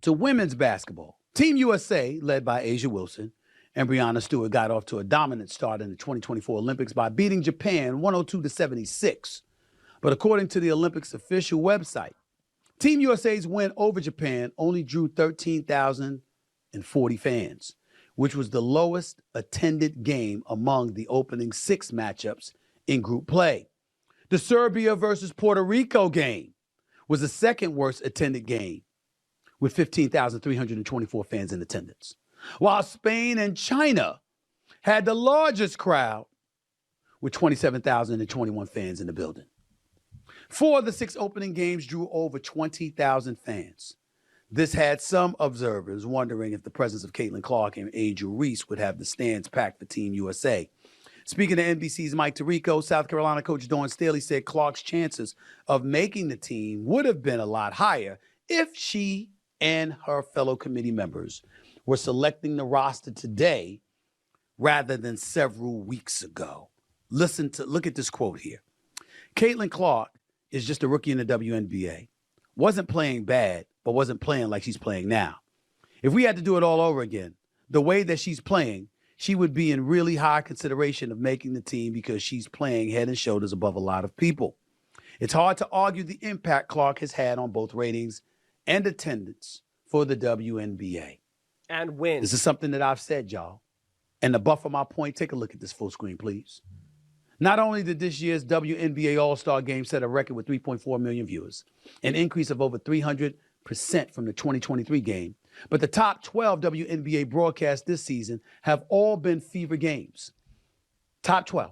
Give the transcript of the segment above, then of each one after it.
to women's basketball. Team USA, led by Asia Wilson and Breanna Stewart, got off to a dominant start in the 2024 Olympics by beating Japan 102-76. But according to the Olympics official website, Team USA's win over Japan only drew 13,040 fans, which was the lowest attended game among the opening 6 matchups in group play. The Serbia versus Puerto Rico game was the second worst attended game, with 15,324 fans in attendance, while Spain and China had the largest crowd with 27,021 fans in the building. 4 of the 6 opening games drew over 20,000 fans. This had some observers wondering if the presence of Caitlin Clark and Angel Reese would have the stands packed for Team USA. Speaking to NBC's Mike Tirico, South Carolina coach Dawn Staley said Clark's chances of making the team would have been a lot higher if she and her fellow committee members were selecting the roster today rather than several weeks ago. Look at this quote here. Caitlin Clark is just a rookie in the WNBA. Wasn't playing bad, but wasn't playing like she's playing now. If we had to do it all over again, the way that she's playing, she would be in really high consideration of making the team because she's playing head and shoulders above a lot of people. It's hard to argue the impact Clark has had on both ratings and attendance for the WNBA. And wins. This is something that I've said, y'all. And to buffer my point, take a look at this full screen, please. Not only did this year's WNBA All-Star Game set a record with 3.4 million viewers, an increase of over 300% from the 2023 game, but the top 12 WNBA broadcasts this season have all been fever games. Top 12.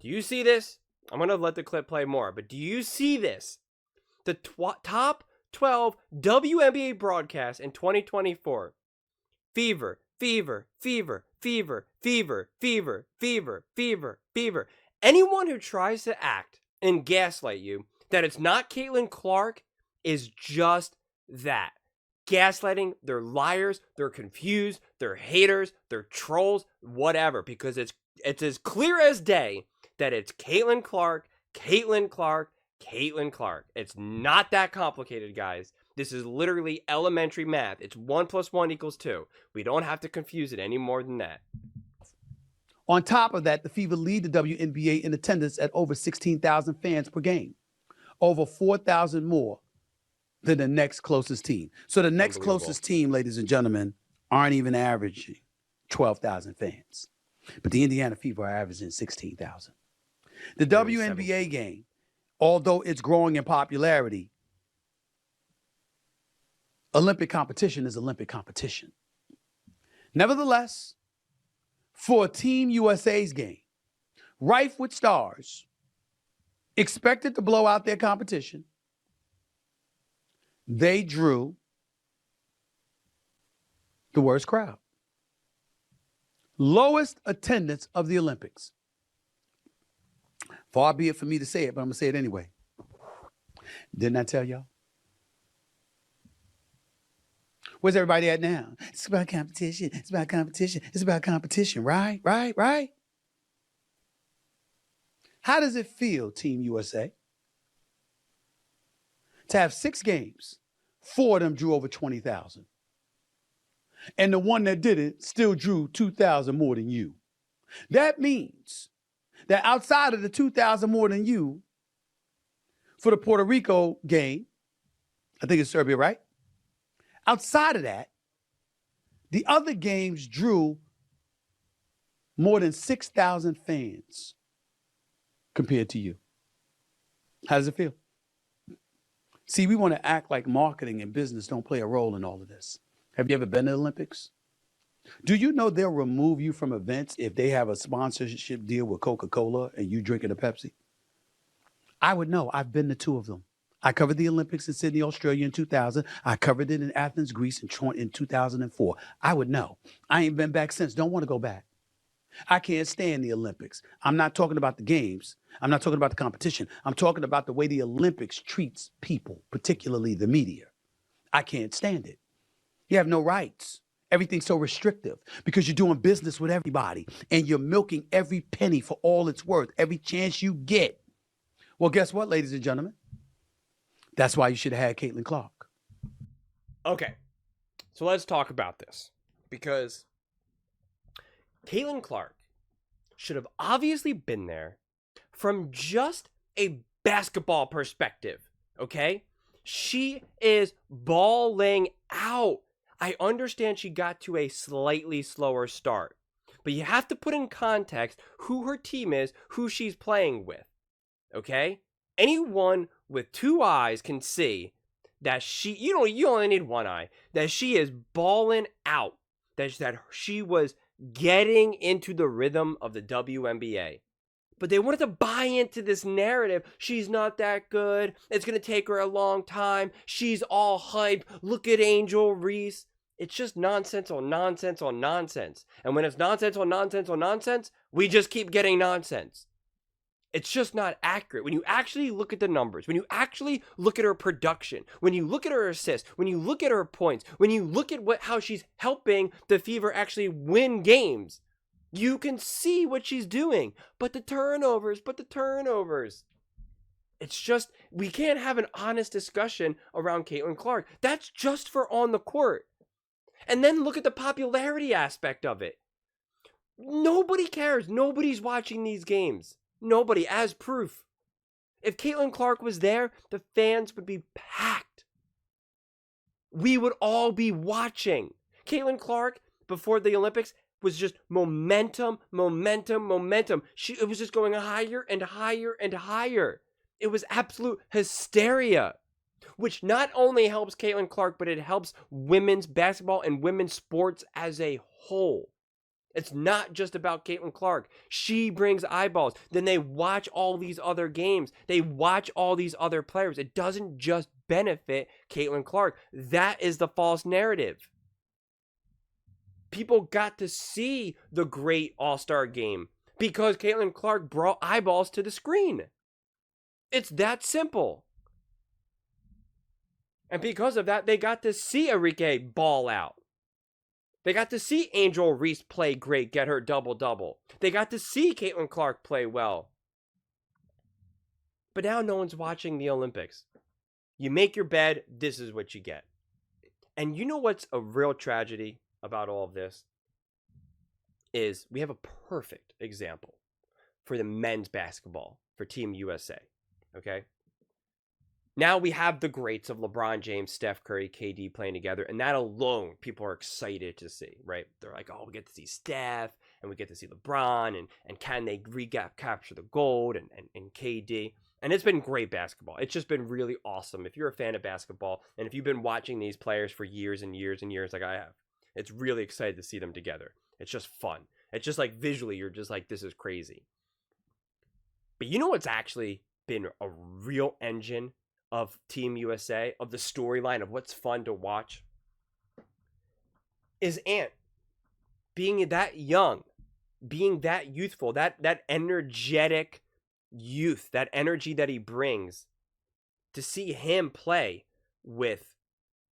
Do you see this? I'm going to let the clip play more, but do you see this? The top 12 WNBA broadcasts in 2024. Fever, fever, fever, fever, fever, fever, fever, fever, fever. Anyone who tries to act and gaslight you that it's not Caitlin Clark is just that. Gaslighting, they're liars, they're confused, they're haters, they're trolls, whatever, because it's as clear as day that it's Caitlin Clark, Caitlin Clark, Caitlin Clark. It's not that complicated, guys. This is literally elementary math. It's 1 + 1 = 2. We don't have to confuse it any more than that. On top of that, the Fever lead the WNBA in attendance at over 16,000 fans per game, over 4,000 more than the next closest team. So the next closest team, ladies and gentlemen, aren't even averaging 12,000 fans. But the Indiana Fever are averaging 16,000. The WNBA game, although it's growing in popularity, Olympic competition is Olympic competition. Nevertheless, for Team USA's game, rife with stars, expected to blow out their competition, they drew the worst crowd. Lowest attendance of the Olympics. Far be it for me to say it, but I'm going to say it anyway. Didn't I tell y'all? Where's everybody at now? It's about competition. It's about competition. It's about competition, right? Right? How does it feel, Team USA, to have 6 games, 4 of them drew over 20,000, and the one that didn't still drew 2,000 more than you? That means that outside of the 2,000 more than you, for the Puerto Rico game, I think it's Serbia, right? Outside of that, the other games drew more than 6,000 fans compared to you. How does it feel? See, we want to act like marketing and business don't play a role in all of this. Have you ever been to the Olympics? Do you know they'll remove you from events if they have a sponsorship deal with Coca-Cola and you drinking a Pepsi? I would know. I've been to 2 of them. I covered the Olympics in Sydney, Australia in 2000. I covered it in Athens, Greece in 2004. I would know. I ain't been back since. Don't want to go back. I can't stand the Olympics. I'm not talking about the games. I'm not talking about the competition. I'm talking about the way the Olympics treats people, particularly the media. I can't stand it. You have no rights. Everything's so restrictive because you're doing business with everybody and you're milking every penny for all it's worth, every chance you get. Well, guess what, ladies and gentlemen? That's why you should have had Caitlin Clark. Okay. So let's talk about this. Because Caitlin Clark should have obviously been there from just a basketball perspective, okay? She is balling out. I understand she got to a slightly slower start, but you have to put in context who her team is, who she's playing with, okay? Anyone with two eyes can see that you only need one eye, that she is balling out, that she was getting into the rhythm of the WNBA. But they wanted to buy into this narrative. She's not that good. It's going to take her a long time. She's all hype. Look at Angel Reese. It's just nonsense on nonsense on nonsense. And when it's nonsense on nonsense on nonsense, we just keep getting nonsense. It's just not accurate. When you actually look at the numbers, when you actually look at her production, when you look at her assists, when you look at her points, when you look at how she's helping the Fever actually win games, you can see what she's doing. But the turnovers. It's just, we can't have an honest discussion around Caitlin Clark. That's just for on the court. And then look at the popularity aspect of it. Nobody cares. Nobody's watching these games. Nobody, as proof. If Caitlin Clark was there, the fans would be packed. We would all be watching. Caitlin Clark, before the Olympics, was just momentum. It was just going higher and higher and higher. It was absolute hysteria, which not only helps Caitlin Clark, but it helps women's basketball and women's sports as a whole. It's not just about Caitlin Clark. She brings eyeballs. Then they watch all these other games. They watch all these other players. It doesn't just benefit Caitlin Clark. That is the false narrative. People got to see the great All-Star game because Caitlin Clark brought eyeballs to the screen. It's that simple. And because of that, they got to see Enrique ball out. They got to see Angel Reese play great, get her double-double. They got to see Caitlin Clark play well. But now no one's watching the Olympics. You make your bed, this is what you get. And you know what's a real tragedy about all of this? Is we have a perfect example for the men's basketball for Team USA. Okay? Now we have the greats of LeBron James, Steph Curry, KD playing together, and that alone people are excited to see, right? They're like, oh, we get to see Steph, and we get to see LeBron, and can they capture the gold, and KD. And it's been great basketball. It's just been really awesome. If you're a fan of basketball, and if you've been watching these players for years and years and years like I have, it's really excited to see them together. It's just fun. It's just like visually, you're just like, this is crazy. But you know what's actually been a real engine of Team USA, of the storyline, of what's fun to watch, is Ant being that young, being that youthful, that energetic youth, that energy that he brings. To see him play with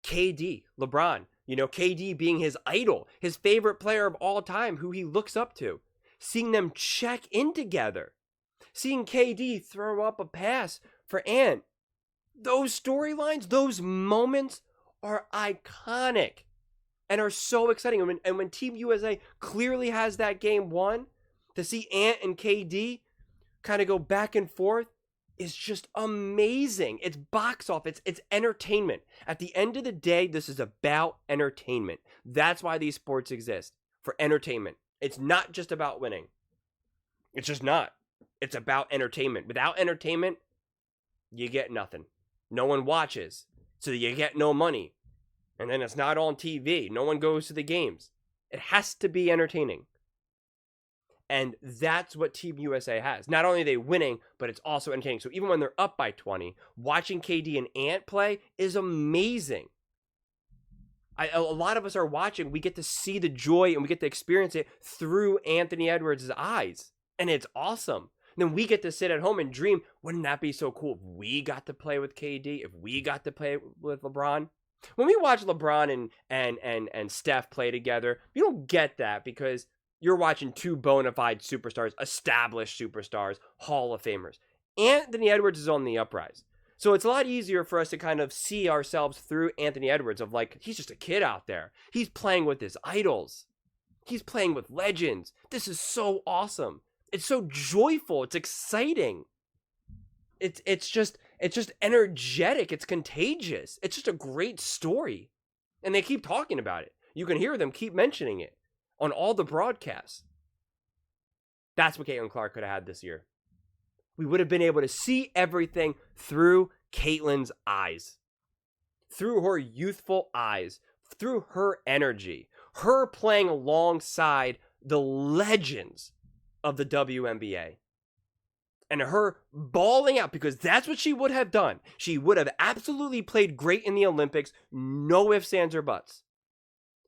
KD, LeBron, KD being his idol, his favorite player of all time, who he looks up to, seeing them check in together, seeing KD throw up a pass for Ant. Those storylines, those moments are iconic and are so exciting. And when Team USA clearly has that game won, to see Ant and KD kind of go back and forth is just amazing. It's box office. It's entertainment. At the end of the day, this is about entertainment. That's why these sports exist, for entertainment. It's not just about winning. It's just not. It's about entertainment. Without entertainment, you get nothing. No one watches, so you get no money. And then it's not on TV. No one goes to the games. It has to be entertaining. And that's what Team USA has. Not only are they winning, but it's also entertaining. So even when they're up by 20, watching KD and Ant play is amazing. A lot of us are watching. We get to see the joy and we get to experience it through Anthony Edwards' eyes. And it's awesome. Then we get to sit at home and dream, wouldn't that be so cool if we got to play with KD, if we got to play with LeBron? When we watch LeBron and Steph play together, you don't get that because you're watching two bona fide superstars, established superstars, Hall of Famers. Anthony Edwards is on the uprise. So it's a lot easier for us to kind of see ourselves through Anthony Edwards of like, he's just a kid out there. He's playing with his idols. He's playing with legends. This is so awesome. It's so joyful. It's exciting. It's just energetic. It's contagious. It's just a great story. And they keep talking about it. You can hear them keep mentioning it on all the broadcasts. That's what Caitlin Clark could have had this year. We would have been able to see everything through Caitlin's eyes, through her youthful eyes, through her energy, her playing alongside the legends of the WNBA, and her bawling out, because that's what she would have done. She would have absolutely played great in the Olympics, no ifs, ands, or buts.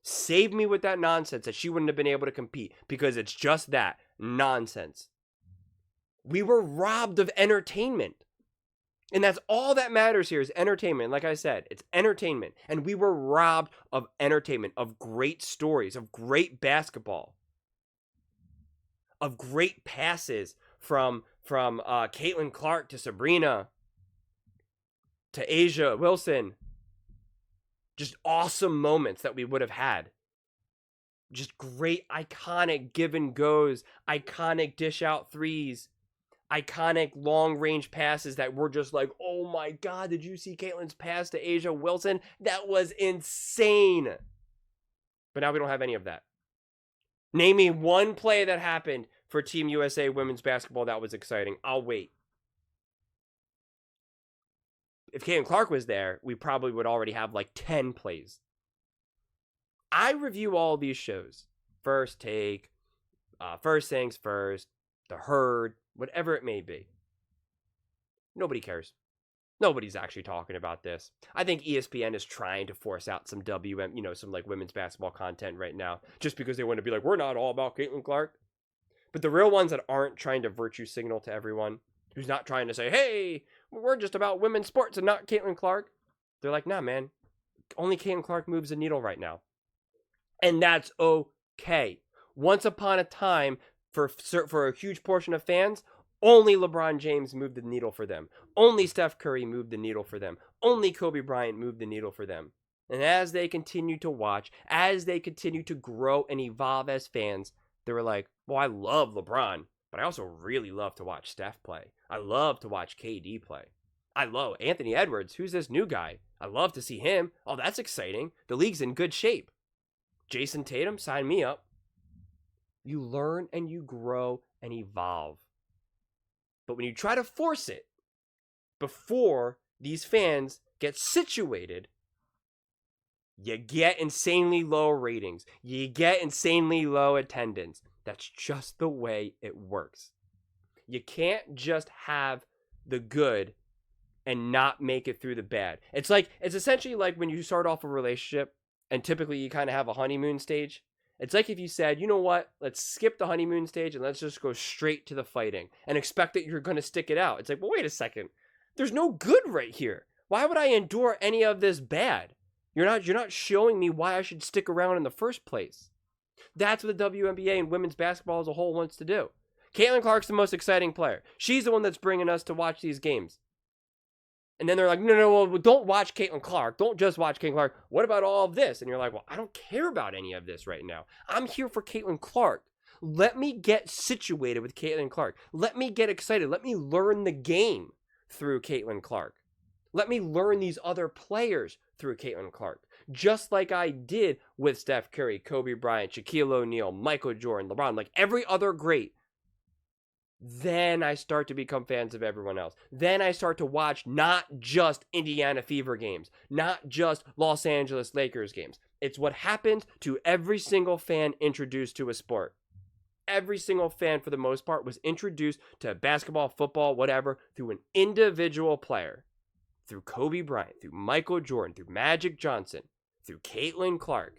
Save me with that nonsense that she wouldn't have been able to compete, because it's just that, nonsense. We were robbed of entertainment. And that's all that matters here is entertainment. Like I said, it's entertainment. And we were robbed of entertainment, of great stories, of great basketball, of great passes from Caitlin Clark to Sabrina to Asia Wilson. Just awesome moments that we would have had. Just great, iconic give and goes, iconic dish out threes, iconic long-range passes that were just like, oh my God, did you see Caitlin's pass to Asia Wilson? That was insane. But now we don't have any of that. Name me one play that happened for Team USA women's basketball that was exciting. I'll wait. If Caitlin Clark was there, we probably would already have like 10 plays. I review all these shows. First Take, First Things First, The Herd, whatever it may be. Nobody cares. Nobody's actually talking about this. I think ESPN is trying to force out some some like women's basketball content right now, just because they want to be like, we're not all about Caitlin Clark. But the real ones that aren't trying to virtue signal to everyone, who's not trying to say, hey, we're just about women's sports and not Caitlin Clark, they're like, nah, man, only Caitlin Clark moves the needle right now. And that's okay. Once upon a time, for a huge portion of fans, only LeBron James moved the needle for them. Only Steph Curry moved the needle for them. Only Kobe Bryant moved the needle for them. And as they continue to watch, as they continue to grow and evolve as fans, they were like, well, I love LeBron, but I also really love to watch Steph play. I love to watch KD play. I love Anthony Edwards. Who's this new guy? I love to see him. Oh, that's exciting. The league's in good shape. Jason Tatum, sign me up. You learn and you grow and evolve. But when you try to force it before these fans get situated, you get insanely low ratings. You get insanely low attendance. That's just the way it works. You can't just have the good and not make it through the bad. It's essentially like when you start off a relationship and typically you kind of have a honeymoon stage. It's like if you said, you know what, let's skip the honeymoon stage and let's just go straight to the fighting and expect that you're going to stick it out. It's like, well, wait a second. There's no good right here. Why would I endure any of this bad? You're not showing me why I should stick around in the first place. That's what the WNBA and women's basketball as a whole wants to do. Caitlin Clark's the most exciting player. She's the one that's bringing us to watch these games. And then they're like, no, well, don't watch Caitlin Clark. Don't just watch Caitlin Clark. What about all of this? And you're like, well, I don't care about any of this right now. I'm here for Caitlin Clark. Let me get situated with Caitlin Clark. Let me get excited. Let me learn the game through Caitlin Clark. Let me learn these other players through Caitlin Clark. Just like I did with Steph Curry, Kobe Bryant, Shaquille O'Neal, Michael Jordan, LeBron, like every other great. Then I start to become fans of everyone else. Then I start to watch not just Indiana Fever games, not just Los Angeles Lakers games. It's what happens to every single fan introduced to a sport. Every single fan, for the most part, was introduced to basketball, football, whatever, through an individual player. Through Kobe Bryant, through Michael Jordan, through Magic Johnson, through Caitlin Clark,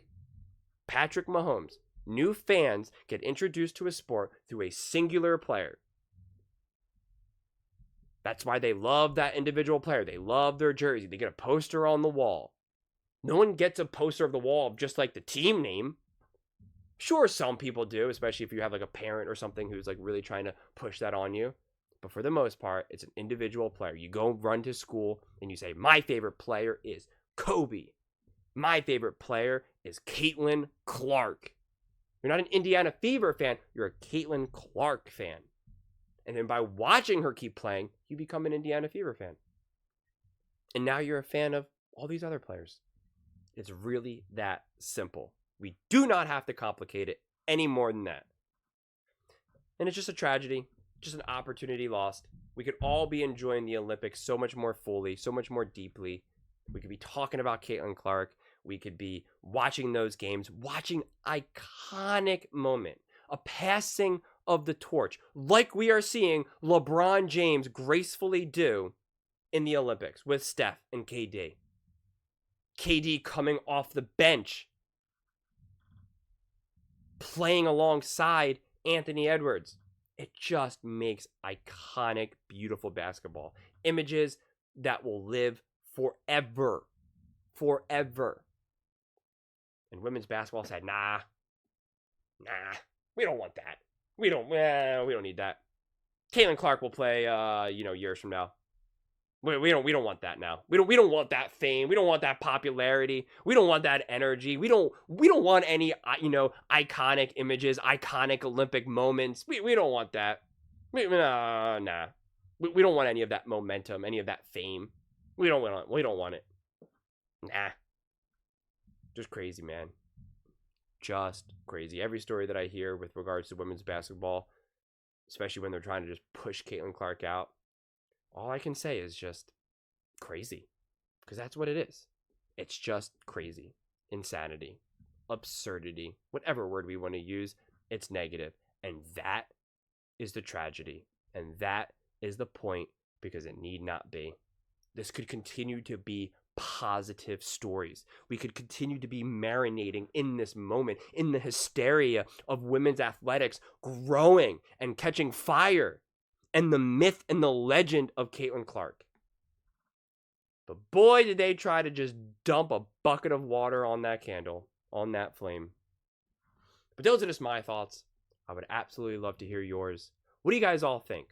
Patrick Mahomes. New fans get introduced to a sport through a singular player. That's why they love that individual player. They love their jersey. They get a poster on the wall. No one gets a poster of the wall of just like the team name. Sure, some people do, especially if you have like a parent or something who's like really trying to push that on you. But for the most part, it's an individual player. You go run to school and you say, my favorite player is Kobe. My favorite player is Caitlin Clark. You're not an Indiana Fever fan. You're a Caitlin Clark fan. And then by watching her keep playing, you become an Indiana Fever fan. And now you're a fan of all these other players. It's really that simple. We do not have to complicate it any more than that. And it's just a tragedy, just an opportunity lost. We could all be enjoying the Olympics so much more fully, so much more deeply. We could be talking about Caitlin Clark. We could be watching those games, watching iconic moment, a passing of the torch, like we are seeing LeBron James gracefully do in the Olympics with Steph and KD. KD coming off the bench, playing alongside Anthony Edwards. It just makes iconic, beautiful basketball. Images that will live forever. Forever. And women's basketball said, nah, we don't want that. We don't need that. Caitlin Clark will play, years from now. We don't want that now. We don't want that fame. We don't want that popularity. We don't want that energy. We don't want any iconic images, iconic Olympic moments. We don't want that. Nah. We don't want any of that momentum, any of that fame. We don't want it. Nah. Just crazy, man. Just crazy. Every story that I hear with regards to women's basketball, especially when they're trying to just push Caitlin Clark out, all I can say is just crazy. Because that's what it is. It's just crazy. Insanity. Absurdity. Whatever word we want to use, it's negative. And that is the tragedy. And that is the point, because it need not be. This could continue to be positive stories. We could continue to be marinating in this moment, in the hysteria of women's athletics growing and catching fire, and the myth and the legend of Caitlin Clark. But boy, did they try to just dump a bucket of water on that candle, on that flame. But those are just my thoughts. I would absolutely love to hear yours. What do you guys all think?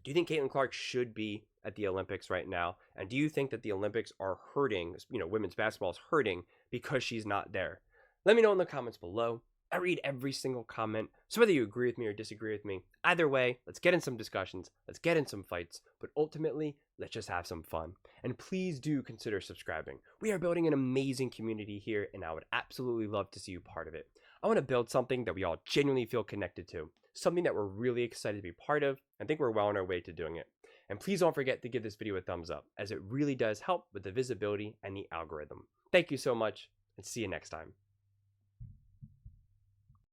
Do you think Caitlin Clark should be at the Olympics right now? And do you think that the Olympics are hurting, women's basketball is hurting because she's not there? Let me know in the comments below. I read every single comment, so whether you agree with me or disagree with me, either way, let's get in some discussions, let's get in some fights, but ultimately, let's just have some fun. And please do consider subscribing. We are building an amazing community here, and I would absolutely love to see you part of it. I want to build something that we all genuinely feel connected to, something that we're really excited to be part of, and think we're well on our way to doing it. And please don't forget to give this video a thumbs up, as it really does help with the visibility and the algorithm. Thank you so much, and see you next time.